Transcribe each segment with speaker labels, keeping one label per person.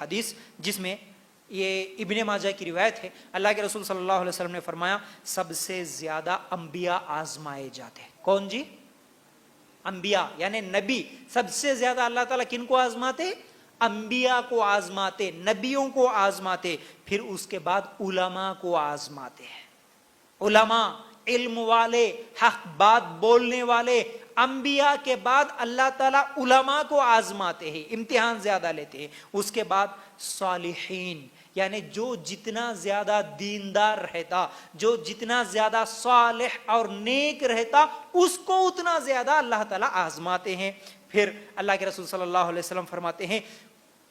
Speaker 1: حدیث جس میں یہ ابن ماجہ کی روایت ہے، اللہ کے رسول صلی اللہ علیہ وسلم نے فرمایا سب سے زیادہ انبیاء آزمائے جاتے ہیں۔ کون جی؟ انبیاء یعنی نبی۔ سب سے زیادہ اللہ تعالیٰ کن کو آزماتے؟ انبیاء کو آزماتے، نبیوں کو آزماتے، پھر اس کے بعد علماء کو آزماتے ہیں۔ علماء، علم والے، حق بات بولنے والے، انبیاء کے بعد اللہ تعالیٰ علماء کو آزماتے ہیں، امتحان زیادہ لیتے ہیں۔ اس کے بعد صالحین، یعنی جو جتنا زیادہ دیندار رہتا، جو جتنا زیادہ صالح اور نیک رہتا، اس کو اتنا زیادہ اللہ تعالیٰ آزماتے ہیں۔ پھر اللہ کے رسول صلی اللہ علیہ وسلم فرماتے ہیں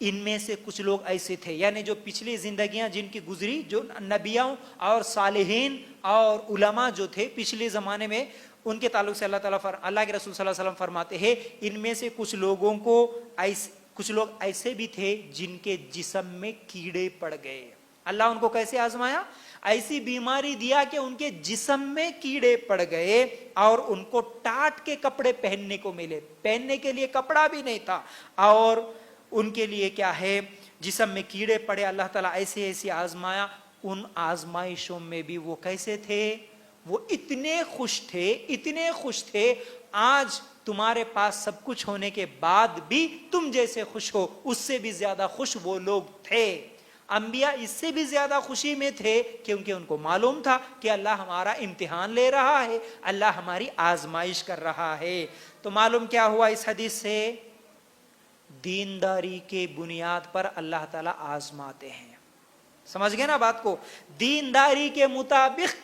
Speaker 1: ان میں سے کچھ لوگ ایسے تھے، یعنی جو پچھلی زندگیاں جن کی گزری، جو نبیوں اور صالحین اور علماء جو تھے پچھلے زمانے میں، ان کے تعلق سے اللہ کے رسول صلی اللہ علیہ وسلم فرماتے ہیں ان میں سے کچھ لوگ ایسے بھی تھے جن کے جسم میں کیڑے پڑ گئے۔ اللہ ان کو کیسے آزمایا؟ ایسی بیماری دیا کہ ان کے جسم میں کیڑے پڑ گئے اور ان کو ٹاٹ کے کپڑے پہننے کو ملے، پہننے کے لیے کپڑا بھی نہیں تھا، اور ان کے لیے کیا ہے، جسم میں کیڑے پڑے۔ اللہ تعالیٰ ایسے آزمایا۔ ان آزمائشوں میں بھی وہ کیسے تھے؟ وہ اتنے خوش تھے۔ آج تمہارے پاس سب کچھ ہونے کے بعد بھی تم جیسے خوش ہو، اس سے بھی زیادہ خوش وہ لوگ تھے۔ انبیاء اس سے بھی زیادہ خوشی میں تھے کیونکہ ان کو معلوم تھا کہ اللہ ہمارا امتحان لے رہا ہے، اللہ ہماری آزمائش کر رہا ہے۔ تو معلوم کیا ہوا اس حدیث سے؟ دینداری کے بنیاد پر اللہ تعالیٰ آزماتے ہیں۔ سمجھ گئے نا بات کو؟ دینداری کے مطابق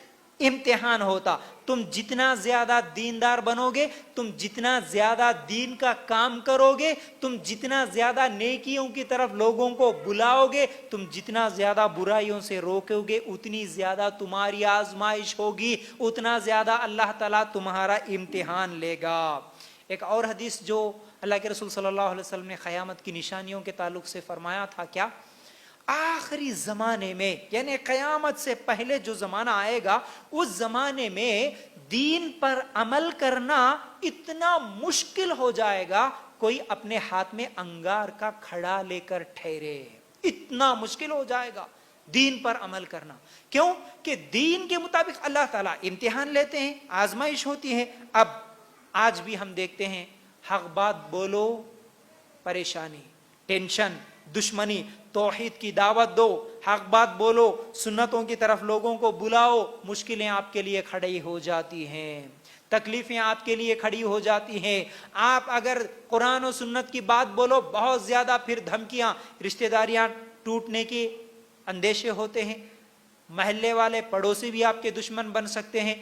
Speaker 1: امتحان ہوتا۔ تم جتنا زیادہ دیندار بنو گے، تم جتنا زیادہ دین کا کام کرو گے، تم جتنا زیادہ نیکیوں کی طرف لوگوں کو بلاؤ گے، تم جتنا زیادہ برائیوں سے روکو گے، اتنی زیادہ تمہاری آزمائش ہوگی، اتنا زیادہ اللہ تعالیٰ تمہارا امتحان لے گا۔ ایک اور حدیث جو اللہ کے رسول صلی اللہ علیہ وسلم نے قیامت کی نشانیوں کے تعلق سے فرمایا تھا، کیا؟ آخری زمانے میں، یعنی قیامت سے پہلے جو زمانہ آئے گا، اس زمانے میں دین پر عمل کرنا اتنا مشکل ہو جائے گا، کوئی اپنے ہاتھ میں انگار کا کھڑا لے کر ٹھہرے، اتنا مشکل ہو جائے گا دین پر عمل کرنا۔ کیوں کہ دین کے مطابق اللہ تعالیٰ امتحان لیتے ہیں، آزمائش ہوتی ہے۔ اب آج بھی ہم دیکھتے ہیں حق بات بولو، پریشانی، ٹینشن، دشمنی، توحید کی دعوت دو، حق بات بولو، سنتوں کی طرف لوگوں کو بلاؤ، مشکلیں آپ کے لیے کھڑی ہو جاتی ہیں، تکلیفیں آپ کے لیے کھڑی ہو جاتی ہیں۔ آپ اگر قرآن و سنت کی بات بولو، بہت زیادہ پھر دھمکیاں، رشتہ داریاں ٹوٹنے کے اندیشے ہوتے ہیں، محلے والے پڑوسی بھی آپ کے دشمن بن سکتے ہیں۔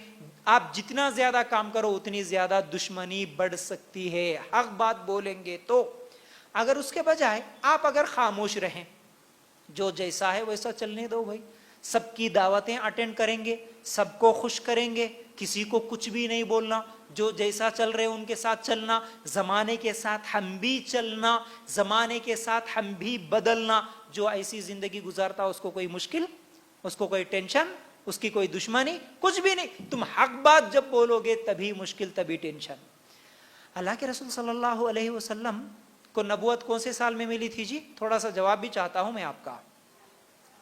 Speaker 1: آپ جتنا زیادہ کام کرو اتنی زیادہ دشمنی بڑھ سکتی ہے۔ حق بات بولیں گے تو، اگر اس کے بجائے آپ اگر خاموش رہیں، جو جیسا ہے ویسا چلنے دو بھائی، سب کی دعوتیں اٹینڈ کریں گے، سب کو خوش کریں گے، کسی کو کچھ بھی نہیں بولنا، جو جیسا چل رہے ان کے ساتھ چلنا، زمانے کے ساتھ ہم بھی چلنا، زمانے کے ساتھ ہم بھی بدلنا۔ جو ایسی زندگی گزارتا اس کو کوئی مشکل، اس کو کوئی ٹینشن، اس کی کوئی دشمنی، کچھ بھی نہیں۔ تم حق بات جب بولو گے تبھی مشکل، تبھی ٹینشن۔ اللہ کے رسول صلی اللہ علیہ وسلم کو نبوت کون سے سال میں ملی تھی جی؟ تھوڑا سا جواب بھی چاہتا ہوں میں آپ کا۔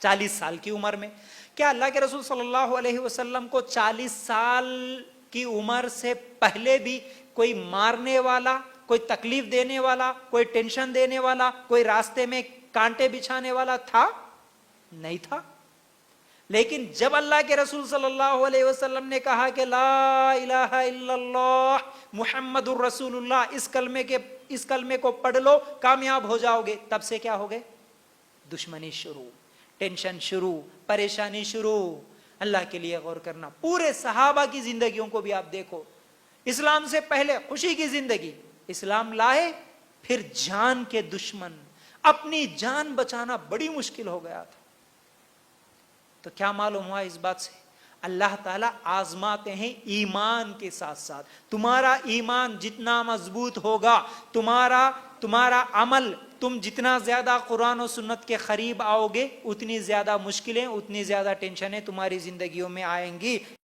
Speaker 1: 40 سال کی عمر میں۔ کیا اللہ کے رسول صلی اللہ علیہ وسلم کو 40 سال کی عمر سے پہلے بھی کوئی مارنے والا، کوئی تکلیف دینے والا، کوئی ٹینشن دینے والا، کوئی راستے میں کانٹے بچھانے والا تھا؟ نہیں تھا۔ لیکن جب اللہ کے رسول صلی اللہ علیہ وسلم نے کہا کہ لا الہ الا اللہ محمد الرسول اللہ، اس کلمے کو پڑھ لو کامیاب ہو جاؤ گے، تب سے کیا ہو گئے؟ دشمنی شروع، ٹینشن شروع، پریشانی شروع۔ اللہ کے لیے غور کرنا۔ پورے صحابہ کی زندگیوں کو بھی آپ دیکھو، اسلام سے پہلے خوشی کی زندگی، اسلام لائے پھر جان کے دشمن، اپنی جان بچانا بڑی مشکل ہو گیا تھا۔ تو کیا معلوم ہوا اس بات سے؟ اللہ تعالیٰ آزماتے ہیں ایمان کے ساتھ ساتھ۔ تمہارا ایمان جتنا مضبوط ہوگا، تمہارا عمل، تم جتنا زیادہ قرآن و سنت کے قریب آؤ گے، اتنی زیادہ مشکلیں، اتنی زیادہ ٹینشنیں تمہاری زندگیوں میں آئیں گی۔